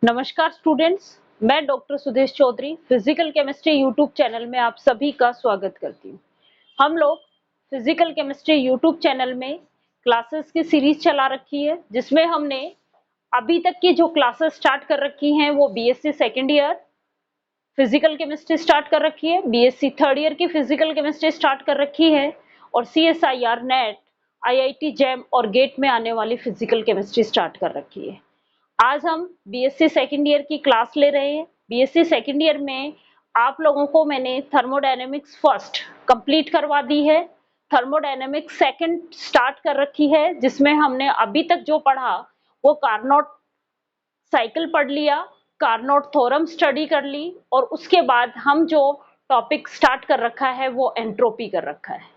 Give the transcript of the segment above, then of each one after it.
नमस्कार स्टूडेंट्स, मैं doctor Sudesh Chaudhary physical chemistry YouTube channel में आप सभी का स्वागत करती हूँ। हम लोग फिजिकल केमिस्ट्री यूट्यूब चैनल में क्लासेस की सीरीज चला रखी है, जिसमें हमने अभी तक की जो क्लासेस स्टार्ट कर रखी हैं वो BSc second year physical chemistry start कर रखी है, बीएससी थर्ड ईयर की फिजिकल केमिस्ट्री स्टार्ट कर रखी है और सीएसआईआर नेट, आईआईटी जैम और गेट में आने वाली फिजिकल केमिस्ट्री स्टार्ट कर रखी है। आज हम बीएससी सेकेंड ईयर की क्लास ले रहे हैं। बीएससी सेकेंड ईयर में आप लोगों को मैंने थर्मोडायनेमिक्स फर्स्ट कंप्लीट करवा दी है, थर्मोडायनेमिक्स सेकंड स्टार्ट कर रखी है, जिसमें हमने अभी तक जो पढ़ा वो कार्नोट साइकिल पढ़ लिया, कार्नोट थ्योरम स्टडी कर ली और उसके बाद हम जो टॉपिक स्टार्ट कर रखा है वो एंट्रोपी कर रखा है।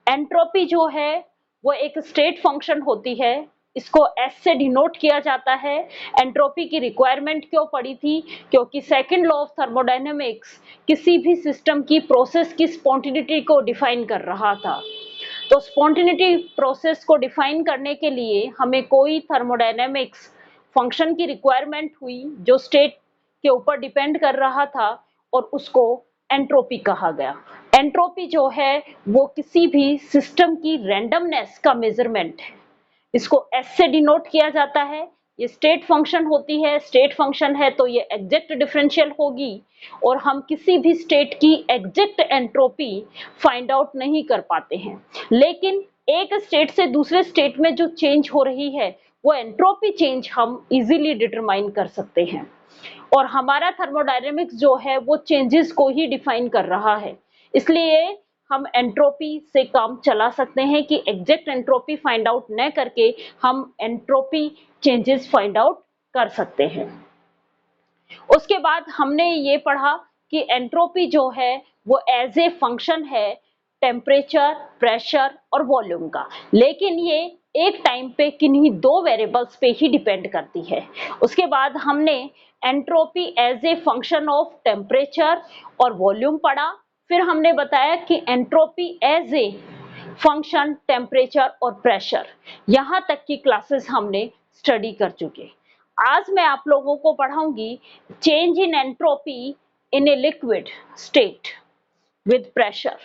एंट्रोपी जो है वो एक स्टेट फंक्शन होती है, इसको एस से डिनोट किया जाता है। एंट्रोपी की रिक्वायरमेंट क्यों पड़ी थी? क्योंकि सेकंड लॉ ऑफ थर्मोडायनेमिक्स किसी भी सिस्टम की प्रोसेस की स्पॉन्टिनिटी को डिफाइन कर रहा था। तो स्पॉन्टिनिटी प्रोसेस को डिफाइन करने के लिए हमें कोई थर्मोडायनेमिक्स फंक्शन की रिक्वायरमेंट हुई जो स्टेट के ऊपर डिपेंड कर रहा था और उसको एंट्रोपी कहा गया। एंट्रोपी जो है वो किसी भी सिस्टम की रैंडमनेस का मेजरमेंट है, इसको एस से डिनोट किया जाता है। ये स्टेट फंक्शन होती है, स्टेट फंक्शन है तो ये एग्जैक्ट डिफरेंशियल होगी और हम किसी भी स्टेट की एग्जैक्ट एंट्रोपी फाइंड आउट नहीं कर पाते हैं, लेकिन एक स्टेट से दूसरे स्टेट में जो चेंज हो रही है वो एंट्रोपी चेंज हम इजीली डिटरमाइन कर सकते हैं और हमारा थर्मोडायनेमिक्स जो है वो चेंजेस को ही डिफाइन कर रहा है। इसलिए हम एंट्रोपी से काम चला सकते हैं कि एग्जैक्ट एंट्रोपी फाइंड आउट न करके हम एंट्रोपी चेंजेस फाइंड आउट कर सकते हैं। उसके बाद हमने ये पढ़ा कि एंट्रोपी जो है वो एज ए फंक्शन है टेम्परेचर, प्रेशर और वॉल्यूम का, लेकिन ये एक टाइम पे किन्हीं दो वेरिएबल्स पे ही डिपेंड करती है। उसके बाद हमने entropy as a function of temperature और वॉल्यूम पढ़ा। फिर हमने बताया कि entropy as a function temperature और प्रेशर, यहाँ तक की क्लासेस हमने स्टडी कर चुके। आज मैं आप लोगों को पढ़ाऊंगी change in entropy in a liquid state with pressure.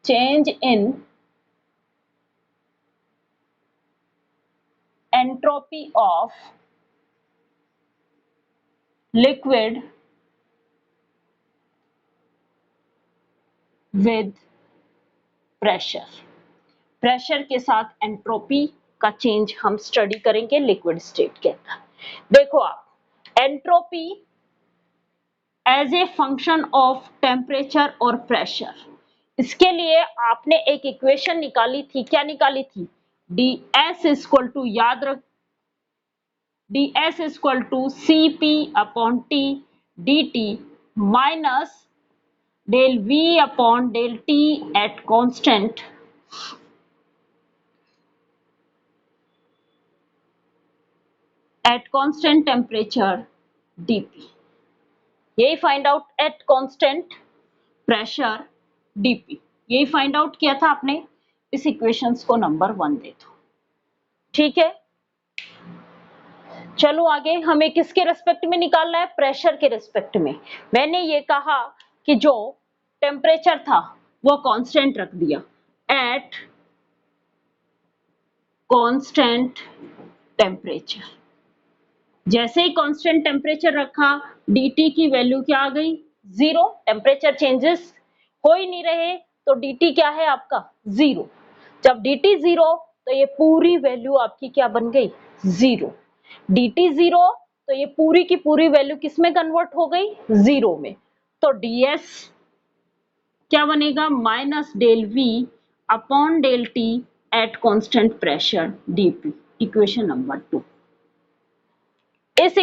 Change in entropy of liquid with pressure. Pressure के साथ एंट्रोपी का चेंज हम स्टडी करेंगे लिक्विड स्टेट के अंदर। देखो आप, entropy as a function of temperature और प्रेशर, इसके लिए आपने एक इक्वेशन निकाली थी। क्या निकाली थी? ds इक्वल टू, याद रख, ds equal to cp upon t dt minus del v upon del t at constant temperature dp। यही find out at constant pressure dp, यही फाइंड आउट किया था आपने। इस इक्वेशंस को नंबर 1 दे दो, ठीक है। चलो आगे, हमें किसके रेस्पेक्ट में निकालना है? प्रेशर के रेस्पेक्ट में। मैंने ये कहा कि जो टेम्परेचर था वो कांस्टेंट रख दिया, एट कांस्टेंट टेम्परेचर। जैसे ही कांस्टेंट टेम्परेचर रखा, dt की वैल्यू क्या आ गई? 0। टेम्परेचर चेंजेस हो ही नहीं रहे तो dt क्या है आपका? 0। जब dt 0 तो ये पूरी वैल्यू आपकी क्या बन गई? 0। dt 0 तो ये पूरी की पूरी वैल्यू किस में कन्वर्ट हो गई? 0 में। तो ds क्या बनेगा? Minus del v upon del t at constant pressure dp। Equation number 2। इस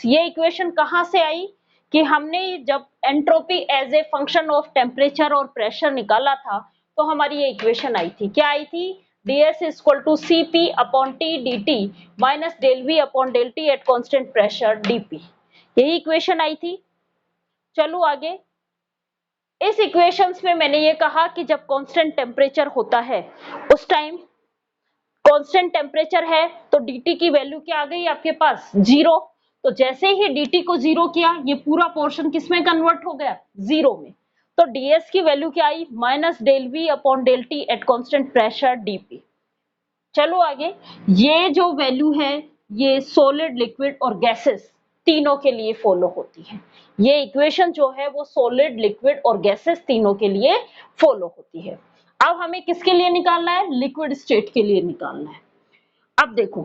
ये इक्वेशन कहां से आई कि हमने जब entropy as a function of temperature और प्रेशर निकाला था तो हमारी ये इक्वेशन आई थी। क्या आई थी? ds equal to cp upon t dt minus del v upon del t at constant pressure dp, यही इक्वेशन आई थी। चलो आगे, इस इक्वेशंस में मैंने ये कहा कि जब कांस्टेंट टेम्परेचर होता है उस टाइम कांस्टेंट टेम्परेचर है तो dt की वैल्यू क्या आ गई आपके पास 0। तो जैसे ही dt को 0 किया ये पूरा पोर्शन किस में कन्वर्ट हो गया 0 में। तो ds की वैल्यू क्या आई minus del we upon del T at constant pressure dp। चलो आगे, ये जो वैल्यू है ये सॉलिड लिक्विड और गैसेस तीनों के लिए फॉलो होती है। ये इक्वेशन जो है वो सॉलिड लिक्विड और गैसेस तीनों के लिए फॉलो होती है। अब हमें किसके लिए निकालना है लिक्विड स्टेट के लिए निकालना है। अब देखो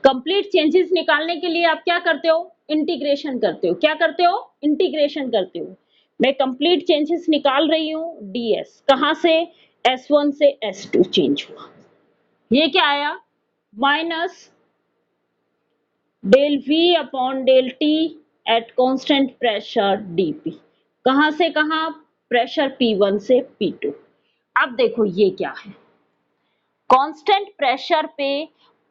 कंप्लीट चेंजेस निकालने के लिए आप क्या करते हो इंटीग्रेशन करते हो। क्या करते हो इंटीग्रेशन करते हो। मैं कंप्लीट चेंजेस निकाल रही हूं ds कहां से s1 से s2 चेंज हुआ। ये क्या आया minus del we upon del T at constant pressure dp। कहां से कहां प्रेशर p1 से p2। अब देखो ये क्या है कांस्टेंट प्रेशर पे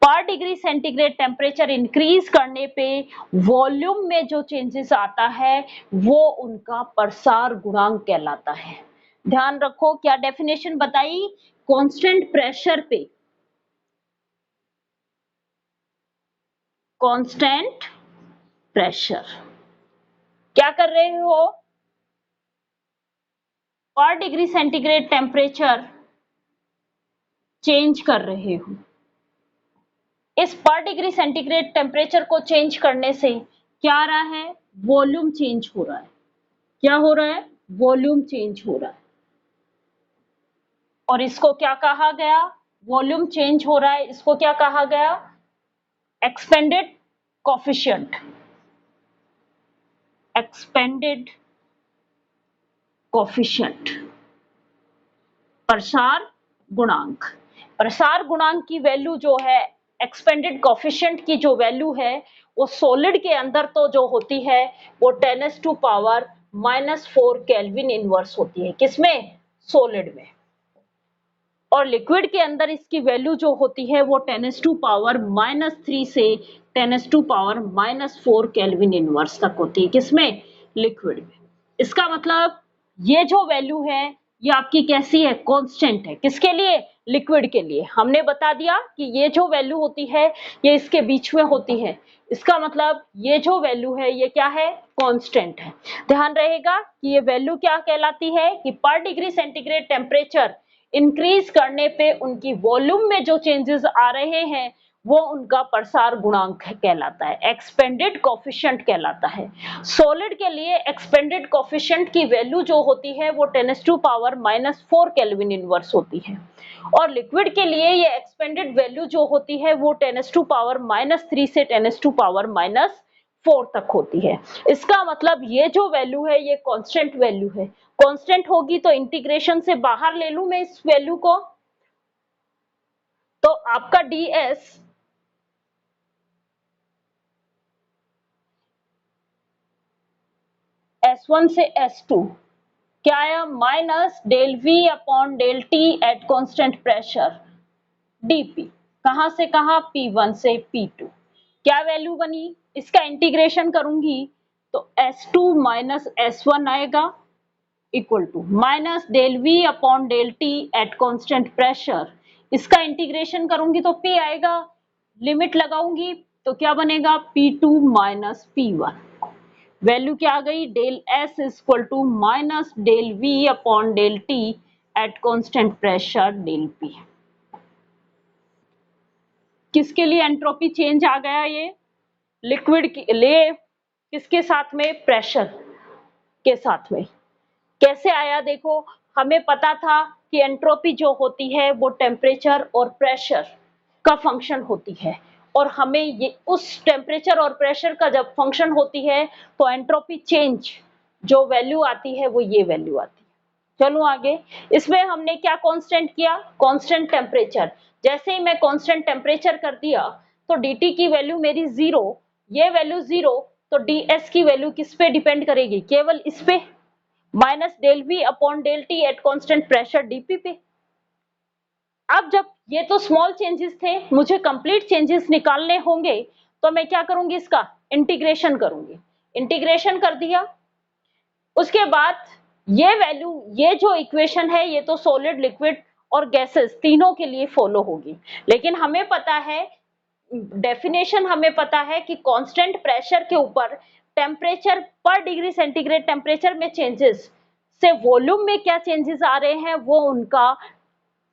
पर डिग्री सेंटीग्रेड टेम्परेचर इंक्रीज करने पे वॉल्यूम में जो चेंजेस आता है वो उनका प्रसार गुणांक कहलाता है। ध्यान रखो क्या डेफिनेशन बताई कांस्टेंट प्रेशर पे कांस्टेंट प्रेशर क्या कर रहे हो पर डिग्री सेंटीग्रेड टेम्परेचर चेंज कर रहे हो। इस पर डिग्री सेंटीग्रेड टेम्परेचर को चेंज करने से क्या आ रहा है वॉल्यूम चेंज हो रहा है। क्या हो रहा है वॉल्यूम चेंज हो रहा है और इसको क्या कहा गया वॉल्यूम चेंज हो रहा है इसको क्या कहा गया एक्सपेंडेड कोफिशिएंट। एक्सपेंडेड कोफिशिएंट प्रसार गुणांक। प्रसार गुणांक की वैल्यू जो है एक्सपेंडेड कोफिशिएंट की जो वैल्यू है वो सॉलिड के अंदर तो जो होती है वो 10⁻⁻⁴ केल्विन इनवर्स होती है। किसमें सॉलिड में। और लिक्विड के अंदर इसकी वैल्यू जो होती है वो 10⁻³ से 10⁻⁴ केल्विन इनवर्स तक होती है। किसमें लिक्विड में। इसका मतलब ये जो वैल्यू है ये आपकी कैसी है कांस्टेंट है। किसके लिए लिक्विड के लिए। हमने बता दिया कि ये जो वैल्यू होती है ये इसके बीच में होती है। इसका मतलब ये जो वैल्यू है ये क्या है कांस्टेंट है। ध्यान रहेगा कि ये वैल्यू क्या कहलाती है कि पर डिग्री सेंटीग्रेड टेम्परेचर इंक्रीज करने पे उनकी वॉल्यूम में जो चेंजेस आ रहे हैं वो उनका प्रसार गुणांक कहलाता है एक्सपेंडेड कोफिशिएंट कहलाता है। सॉलिड के लिए एक्सपेंडेड कोफिशिएंट की वैल्यू जो होती है वो 10⁻⁻⁴ केल्विन इनवर्स होती है और लिक्विड के लिए ये एक्सपेंडेड वैल्यू जो होती है वो 10⁻³ से 10⁻⁴ तक होती है। इसका मतलब ये जो वैल्यू है ये कांस्टेंट वैल्यू है। कांस्टेंट होगी तो इंटीग्रेशन से बाहर ले लूं मैं इस वैल्यू को तो आपका ds S1 से S2 क्या आया minus del we upon del T at constant pressure dp। कहां से कहां p1 से p2। क्या वैल्यू बनी इसका इंटीग्रेशन करूंगी तो S2 माइनस S1 आएगा equal to minus del we upon del T at constant pressure. इसका इंटीग्रेशन करूंगी तो p आएगा लिमिट लगाऊंगी तो क्या बनेगा p2 माइनस p1। वैल्यू क्या आ गई del s equal to minus del v upon del t at constant pressure del p। किसके लिए एंट्रोपी चेंज आ गया ये लिक्विड के लिए किसके साथ में प्रेशर के साथ में। कैसे आया देखो हमें पता था कि एंट्रोपी जो होती है वो टेम्परेचर और प्रेशर का फंक्शन होती है और हमें ये उस टेम्परेचर और प्रेशर का जब फंक्शन होती है तो एंट्रोपी चेंज जो वैल्यू आती है वो ये वैल्यू आती है। चलो आगे इसमें हमने क्या कांस्टेंट किया कांस्टेंट टेम्परेचर। जैसे ही मैं कांस्टेंट टेम्परेचर कर दिया तो dt की वैल्यू मेरी 0 ये वैल्यू 0 तो ds की वैल्यू किस पे डिपेंड करेगी केवल इस पे minus del we upon del T at constant pressure dp पे। अब जब ये तो स्मॉल चेंजेस थे मुझे कंप्लीट चेंजेस निकालने होंगे तो मैं क्या करूंगी इसका इंटीग्रेशन करूंगी। इंटीग्रेशन कर दिया उसके बाद ये वैल्यू ये जो इक्वेशन है ये तो सॉलिड लिक्विड और गैसेस तीनों के लिए फॉलो होगी। लेकिन हमें पता है, डेफिनेशन हमें पता है कि कांस्टेंट प्रेशर के ऊपर टेम्परेचर पर डिग्री सेंटीग्रेड टेम्परेचर में चेंजेस से वॉल्यूम में क्या चेंजेस आ रहे हैं, वो उनका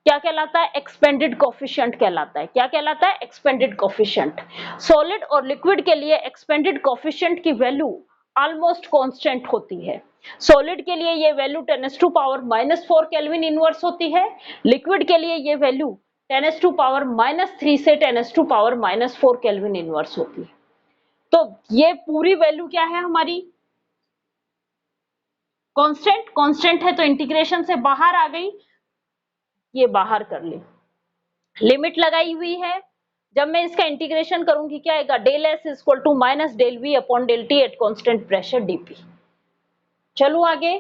क्या कहलाता है, एक्सपेंडेड कोफिशिएंट कहलाता है। क्या कहलाता है, एक्सपेंडेड कोफिशिएंट। सॉलिड और लिक्विड के लिए एक्सपेंडेड कोफिशिएंट की वैल्यू ऑलमोस्ट कांस्टेंट होती है। सॉलिड के लिए ये वैल्यू 10⁻⁻⁴ केल्विन इनवर्स होती है, लिक्विड के लिए ये वैल्यू 10⁻³ से 10⁻⁻⁴ केल्विन इनवर्स होती है। तो ये पूरी वैल्यू क्या है हमारी, कांस्टेंट। कांस्टेंट है तो इंटीग्रेशन से बाहर आ गई, ये बाहर कर ली, लिमिट लगाई हुई है। जब मैं इसका इंटीग्रेशन करूंगी क्या आएगा, del s equal to minus del we upon del T at constant pressure dp. चलो आगे,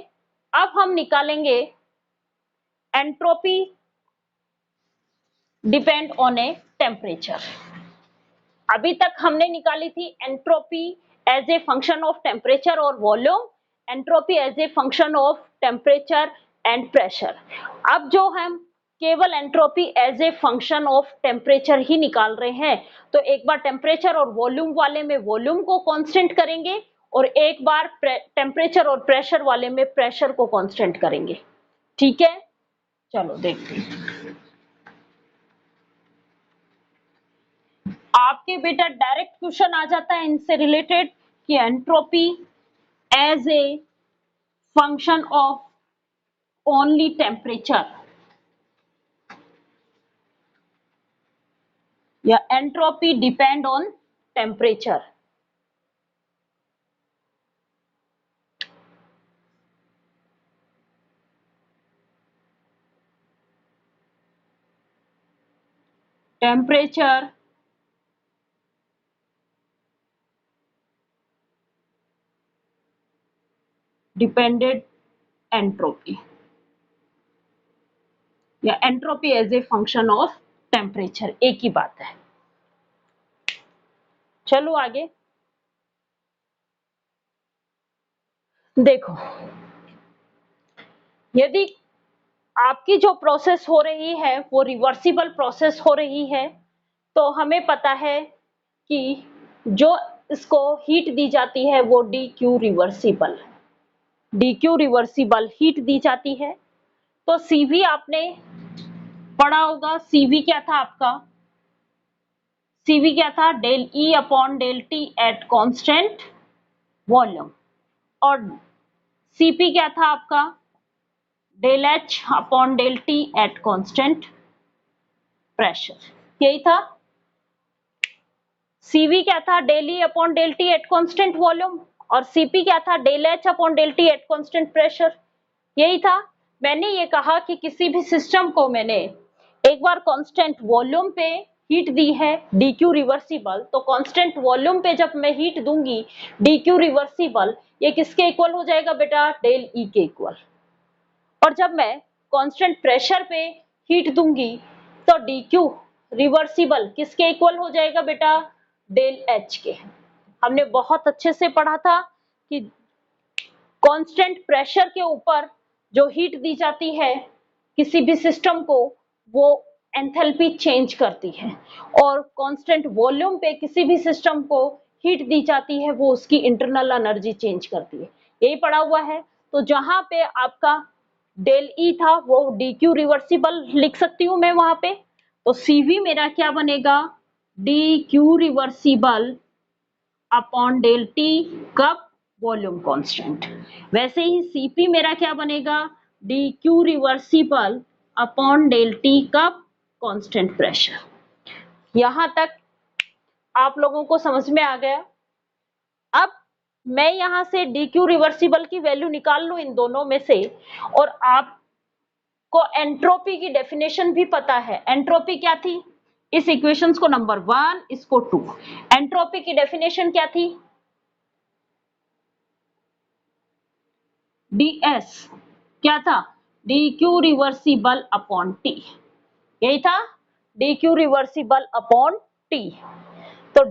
अब हम निकालेंगे entropy depend on a temperature. अभी तक हमने निकाली थी entropy as a function of temperature और volume, entropy as a function of temperature and pressure. अब जो हम केवल entropy as a function of temperature ही निकाल रहे हैं, तो एक बार टेम्परेचर और वॉल्यूम वाले में वॉल्यूम को कांस्टेंट करेंगे और एक बार टेम्परेचर और प्रेशर वाले में प्रेशर को कांस्टेंट करेंगे। ठीक है, चलो देखते हैं। आपके बेटा डायरेक्ट क्वेश्चन आ जाता है इनसे रिलेटेड कि entropy as a function of only temperature या entropy depend on temperature. Temperature depended entropy या entropy as a function of temperature, एक ही बात है। चलो आगे देखो, यदि आपकी जो प्रोसेस हो रही है वो रिवर्सिबल प्रोसेस हो रही है, तो हमें पता है कि जो इसको हीट दी जाती है वो DQ रिवर्सिबल हीट दी जाती है। तो CV आपने पढ़ा होगा, CV क्या था आपका, CV क्या था, del E upon del T at constant volume, और CP क्या था आपका, del H upon del T at constant pressure. यही था। CV क्या था, del E upon del T at constant volume, और CP क्या था, del H upon del T at constant pressure. यही था। मैंने ये कहा कि किसी भी सिस्टम को मैंने एक बार कांस्टेंट वॉल्यूम पे हीट दी है DQ रिवर्सिबल, तो कांस्टेंट वॉल्यूम पे जब मैं हीट दूंगी DQ रिवर्सिबल, ये किसके इक्वल हो जाएगा बेटा, डेल E के इक्वल। और जब मैं कांस्टेंट प्रेशर पे हीट दूंगी तो DQ रिवर्सिबल किसके इक्वल हो जाएगा बेटा, डेल H के। हमने बहुत अच्छे से पढ़ा था कि कांस्टेंट प्रेशर के ऊपर जो हीट दी जाती है किसी भी सिस्टम को, वो एंथैल्पी चेंज करती है, और कांस्टेंट वॉल्यूम पे किसी भी सिस्टम को हीट दी जाती है वो उसकी इंटरनल एनर्जी चेंज करती है। यही पढ़ा हुआ है। तो जहां पे आपका डेल ई था वो DQ रिवर्सिबल लिख सकती हूं मैं वहां पे। तो CV मेरा क्या बनेगा, DQ reversible upon del T कब, वॉल्यूम कांस्टेंट। वैसे ही CP मेरा क्या बनेगा, DQ reversible upon del T कब, कांस्टेंट प्रेशर। यहां तक आप लोगों को समझ में आ गया। अब मैं यहां से DQ रिवर्सिबल की वैल्यू निकाल लूं इन दोनों में से, और आपको एंट्रोपी की डेफिनेशन भी पता है। एंट्रोपी क्या थी, इस इक्वेशंस को नंबर 1, इसको 2। एंट्रोपी की डेफिनेशन क्या थी, DS क्या था, DQ रिवर्सिबल अपॉन T। यही था, DQ रिवर्सिबल अपॉन T। तो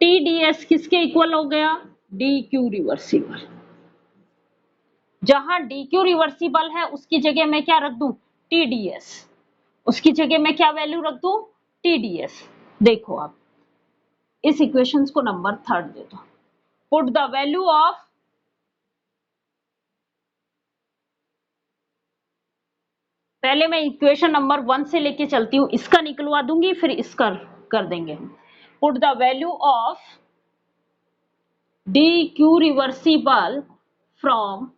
TDS किसके इक्वल हो गया, DQ रिवर्सिबल। जहां DQ रिवर्सिबल है उसकी जगह मैं क्या रख दूं, TDS, उसकी जगह मैं क्या वैल्यू रख दूं, TDS। देखो आप इस इक्वेशंस को नंबर 3 दे दो। पुट द वैल्यू ऑफ, पहले मैं इक्वेशन नंबर 1 से लेके चलती हूं, इसका निकलवा दूंगी फिर इसका कर देंगे हम। Put the value of DQ reversible from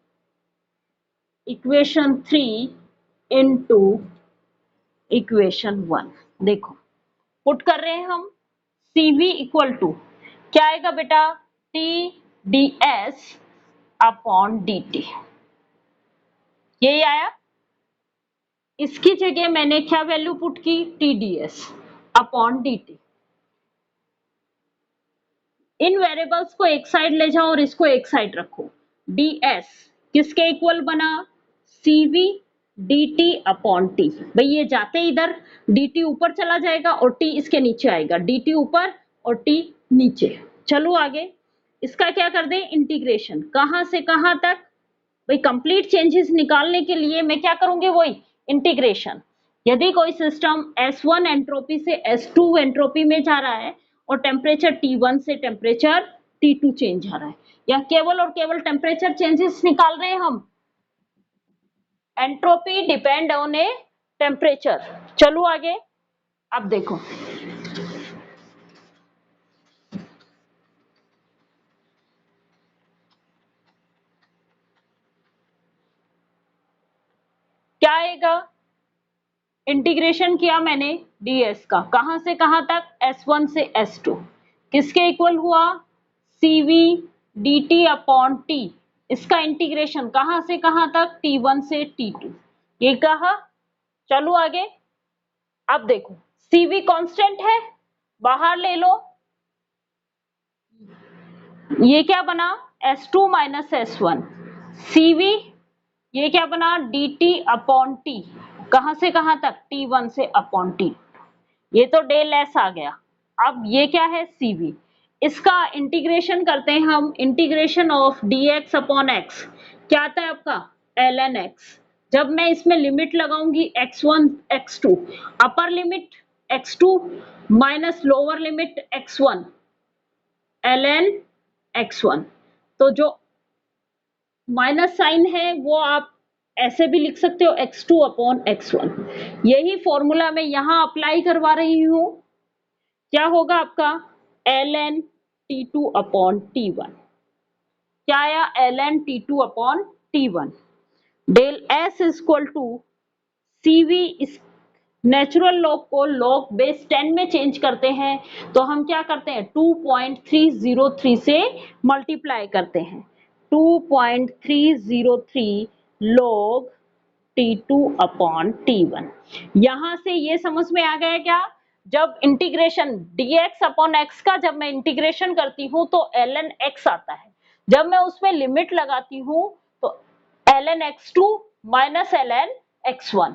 equation 3 into equation 1। देखो पुट कर रहे हैं हम, CV इक्वल टू क्या आएगा बेटा, TDS अपॉन DT, यही आया। इसकी जगह मैंने क्या वैल्यू पुट की, TDS अपॉन DT। इन वेरिएबल्स को एक साइड ले जाओ और इसको एक साइड रखो। DS किसके इक्वल बना, CV DT अपॉन T। भाई ये जाते इधर, DT ऊपर चला जाएगा और T इसके नीचे आएगा, DT ऊपर और T नीचे। चलो आगे, इसका क्या कर दें, इंटीग्रेशन, कहां से कहां तक, भाई कंप्लीट चेंजेस निकालने के लिए मैं क्या करूंगी, वही इंटीग्रेशन। यदि कोई सिस्टम S1 एंट्रोपी से S2 एंट्रोपी में जा रहा है और टेम्परेचर T1 से टेम्परेचर T2 चेंज आ रहा है, या केवल और केवल टेम्परेचर चेंजेस निकाल रहे हैं हम, entropy depend on a temperature. चलो आगे, अब देखो क्या आएगा, इंटीग्रेशन किया मैंने ds का, कहां से कहां तक, S1 से S2, किसके इक्वल हुआ, CV dt अपॉन T। इसका इंटीग्रेशन कहां से कहां तक, T1 से T2, ये कहा। चलो आगे, अब देखो CV कांस्टेंट है, बाहर ले लो, ये क्या बना, S2 माइनस S1, CV ये क्या बना, dt अपॉन T, कहां से कहां तक, T1 से अपॉन T, ये तो डेल एस आ गया। अब ये क्या है, CV, इसका इंटीग्रेशन करते हैं हम, integration of dx upon x, क्या आता है आपका, ln x। जब मैं इसमें लिमिट लगाऊंगी x1 x2, upper limit x2 minus lower limit x1 ln x1, तो जो माइनस साइन है वो आप ऐसे भी लिख सकते हो, x2 अपॉन x1। यही फॉर्मूला मैं यहां अप्लाई करवा रही हूं, क्या होगा आपका, ln T2 अपॉन T1, क्या आया, ln T2 upon T1। Del S equal to CV, इस नेचुरल लॉग को लॉग बेस 10 में चेंज करते हैं, तो हम क्या करते हैं, 2.303 से मल्टीप्लाई करते हैं, 2.303 log T2 अपॉन T1। यहां से ये समझ में आ गया क्या, जब इंटीग्रेशन dx अपॉन x का जब मैं इंटीग्रेशन करती हूँ तो ln x आता है, जब मैं उसमें लिमिट लगाती हूँ तो ln x2 minus ln x1।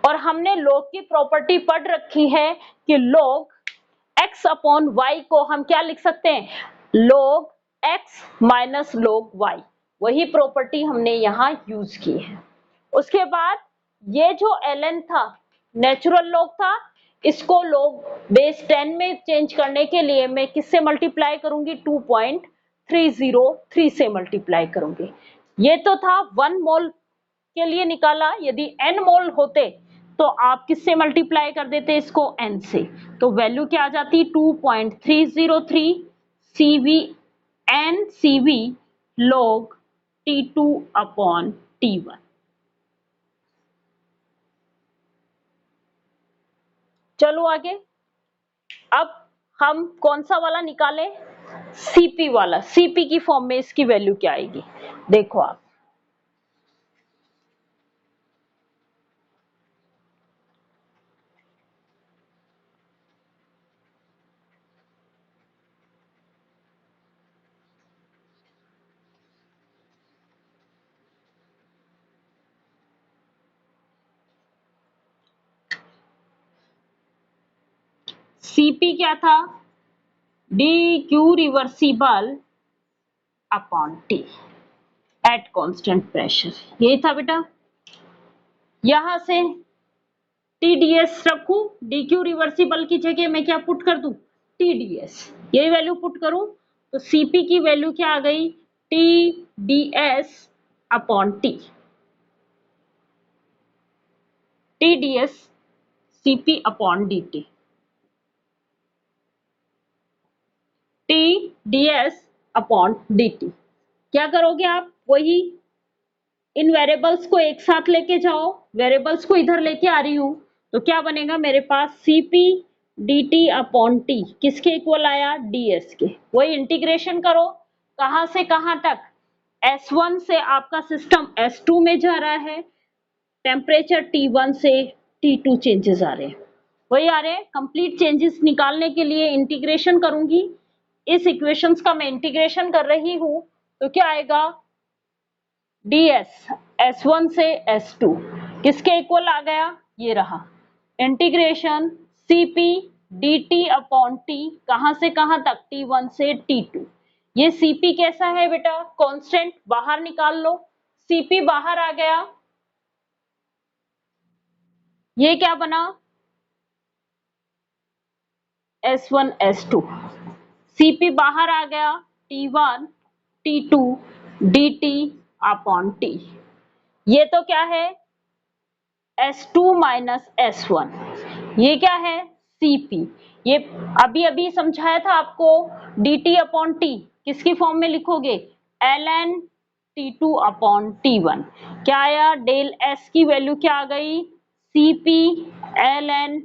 और हमने log की प्रॉपर्टी पढ़ रखी है कि log x अपॉन y को हम क्या लिख सकते हैं, log x minus log y, वही प्रॉपर्टी हमने यहाँ यूज की है। उसके बाद ये जो ln था नेचुरल लॉग था, इसको log बेस 10 में चेंज करने के लिए मैं किससे मल्टीप्लाई करूंगी, 2.303 से मल्टीप्लाई करूंगी। ये तो था 1 मोल के लिए निकाला, यदि n मोल होते तो आप किससे मल्टीप्लाई कर देते इसको, n से, तो वैल्यू क्या आ जाती, 2.303 CV n CV log T2 upon T1। चलो आगे, अब हम कौन सा वाला निकालें, CP वाला। CP की फॉर्म में इसकी वैल्यू क्या आएगी, देखो आप, CP क्या था, DQ reversible upon T at constant pressure, यही था बेटा। यहां से TdS रखूं, dq रिवर्सिबल की जगह मैं क्या पुट कर दूं, TdS, यही वैल्यू पुट करूं तो Cp की वैल्यू क्या आ गई, TdS upon T, TdS Cp upon dt, TdS upon dt। क्या करोगे आप, वही इन वेरिएबल्स को एक साथ लेके जाओ, वेरिएबल्स को इधर लेके आ रही हूं तो क्या बनेगा मेरे पास, Cp dt अपॉन T किसके इक्वल आया, ds के। वही इंटीग्रेशन करो, कहां से कहां तक, S1 से आपका सिस्टम S2 में जा रहा है, टेम्परेचर T1 से T2 चेंजेस आ रहे हैं, वही आ रहे हैं। कंप्लीट चेंजेस निकालने के लिए इंटीग्रेशन करूंगी, इस इक्वेशंस का मैं इंटीग्रेशन कर रही हूं तो क्या आएगा, ds S1 से S2 किसके इक्वल आ गया, ये रहा, integration Cp dt upon T कहां से कहां तक, T1 से T2। ये Cp कैसा है बेटा, कांस्टेंट, बाहर निकाल लो, Cp बाहर आ गया, ये क्या बना, S1 S2, Cp बाहर आ गया, T1 T2 dt upon T, ये तो क्या है S2 माइनस S1, ये क्या है Cp, ये अभी अभी समझाया था आपको, dt अपॉन T किसकी फॉर्म में लिखोगे, ln T2 अपॉन T1, क्या आया, डेल S की वैल्यू क्या आ गई, Cp ln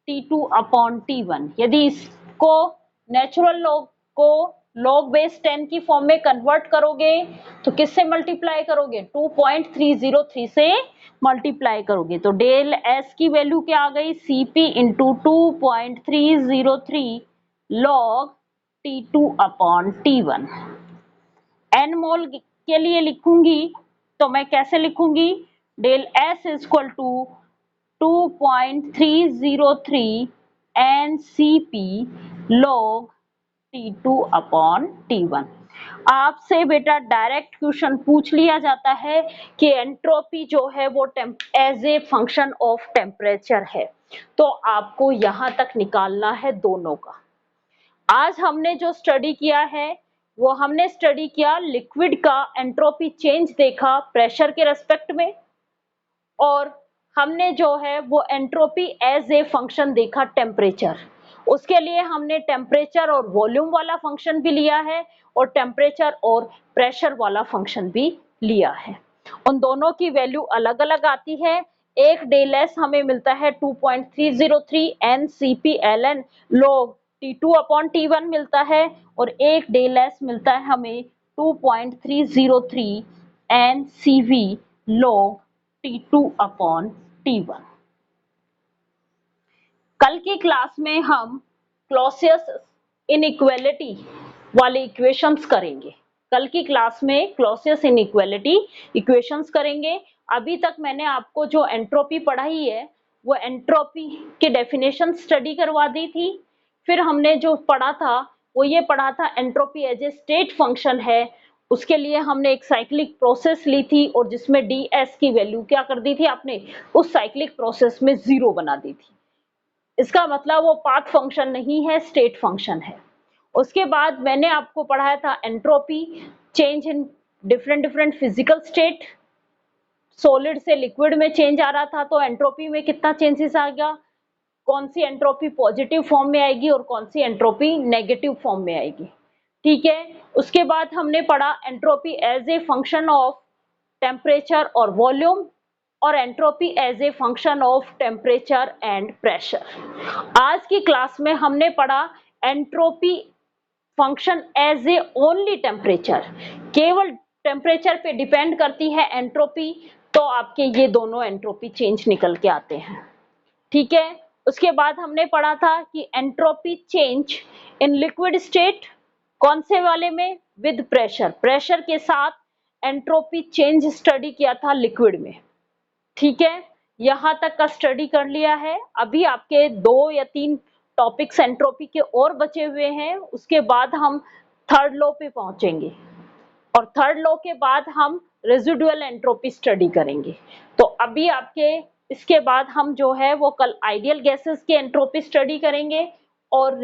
T2 upon T1। यदि इसको नेचुरल लॉग को log बेस 10 की फॉर्म में कन्वर्ट करोगे तो किससे मल्टीप्लाई करोगे, 2.303 से मल्टीप्लाई करोगे, तो डेल S की वैल्यू क्या आ गई, Cp into 2.303 log T2 upon T1। n mole के लिए लिखूंगी तो मैं कैसे लिखूंगी, del S is equal to 2.303 NCP log T2 upon T1। आपसे बेटा डायरेक्ट क्वेश्चन पूछ लिया जाता है कि एंट्रोपी जो है वो as a function of temperature है, तो आपको यहां तक निकालना है दोनों का। आज हमने जो स्टडी किया है वो हमने स्टडी किया लिक्विड का एंट्रोपी चेंज देखा प्रेशर के रेस्पेक्ट में, और हमने जो है वो एंट्रोपी एज ए फंक्शन देखा टेम्परेचर। उसके लिए हमने टेम्परेचर और वॉल्यूम वाला फंक्शन भी लिया है और टेम्परेचर और प्रेशर वाला फंक्शन भी लिया है। उन दोनों की वैल्यू अलग अलग आती है। एक डेल एस हमें मिलता है 2.303 NCP ln log T2 upon T1 मिलता है, और एक डेल एस मिलता है हमें 2.303 NCV log T2 upon T1। कल की क्लास में हम क्लॉसियस इनइक्वालिटी वाले इक्वेशंस करेंगे। कल की क्लास में क्लॉसियस इनइक्वालिटी इक्वेशंस करेंगे। अभी तक मैंने आपको जो एंट्रोपी पढ़ाई है वो एंट्रोपी के डेफिनेशन स्टडी करवा दी थी। फिर हमने जो पढ़ा था वो ये पढ़ा था entropy as a state function है, उसके लिए हमने एक साइक्लिक प्रोसेस ली थी और जिसमें ds की वैल्यू क्या कर दी थी आपने, उस साइक्लिक प्रोसेस में 0 बना दी थी। इसका मतलब वो पाथ फंक्शन नहीं है, स्टेट फंक्शन है। उसके बाद मैंने आपको पढ़ाया था entropy change in different different physical state. Solid से लिक्विड में चेंज आ रहा था तो एंट्रोपी में कितना चेंजेस आ गया, कौन सी एंट्रोपी पॉजिटिव फॉर्म में आएगी और कौन सी एंट्रोपी नेगेटिव फॉर्म में आएगी, ठीक है। उसके बाद हमने पढ़ा entropy as a function of temperature और वॉल्यूम, और entropy as a function of temperature and pressure. आज की क्लास में हमने पढ़ा entropy function as a only temperature, केवल टेम्परेचर पे डिपेंड करती है एंट्रोपी, तो आपके ये दोनों एंट्रोपी चेंज निकल के आते हैं, ठीक है। उसके बाद हमने पढ़ा था कि entropy change in liquid state, कौन से वाले में, विद प्रेशर, प्रेशर के साथ एंट्रोपी चेंज स्टडी किया था लिक्विड में, ठीक है। यहां तक का स्टडी कर लिया है। अभी आपके 2 या 3 टॉपिक्स एंट्रोपी के और बचे हुए हैं, उसके बाद हम थर्ड लॉ पे पहुंचेंगे और थर्ड लॉ के बाद हम रेजिडुअल एंट्रोपी स्टडी करेंगे। तो अभी आपके इसके बाद हम जो है वो कल आइडियल गैसेस की एंट्रोपी स्टडी करेंगे और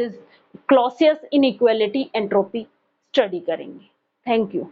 क्लॉसियस इनइक्वालिटी एंट्रोपी स्टडी करेंगे। Thank you.